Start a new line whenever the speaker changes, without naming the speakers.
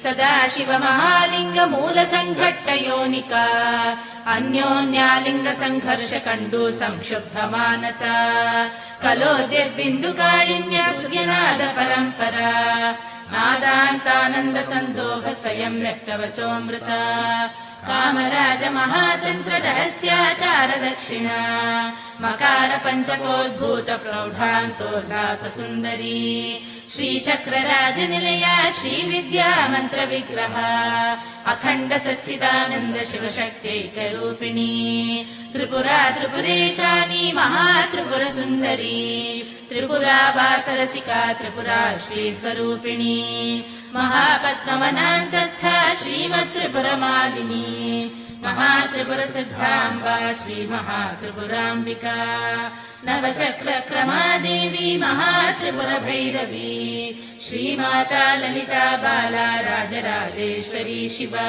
सदाशिव महालिंग मूल संघट्ट योनिका अन्योन्यालिंग संघर्ष कंडु संक्षुब्ध मानस कलोद्यद्बिंदु कालिन्य तुर्यनाद परंपरा नादान्तानंद संदोह स्वयं व्यक्तवचोऽमृत कामराज महातंत्र रहस्याचार दक्षिणा मकार पंचकोद्भूत प्रौढान्तोल्लास सुंदरी श्रीचक्र राजनिलया श्री विद्या मंत्र विग्रह अखंड सच्चिदानंद शिव शक्त्यैकरूपिणी त्रिपुरा त्रिपुरेशानी महात्रिपुर सुंदरी त्रिपुरा वासरसिका त्रिपुरा श्री स्वरूपिणी महापद्मवनान्तस्था श्रीमत्त्रिपुरमालिनी महात्रिपुर सिद्धाम्बा श्री महात्रिपुराम्बिका नवचक्रक्रमादेवी महात्रिपुर भैरवी श्रीमाता ललिता बाला राजराजेश्वरी शिवा।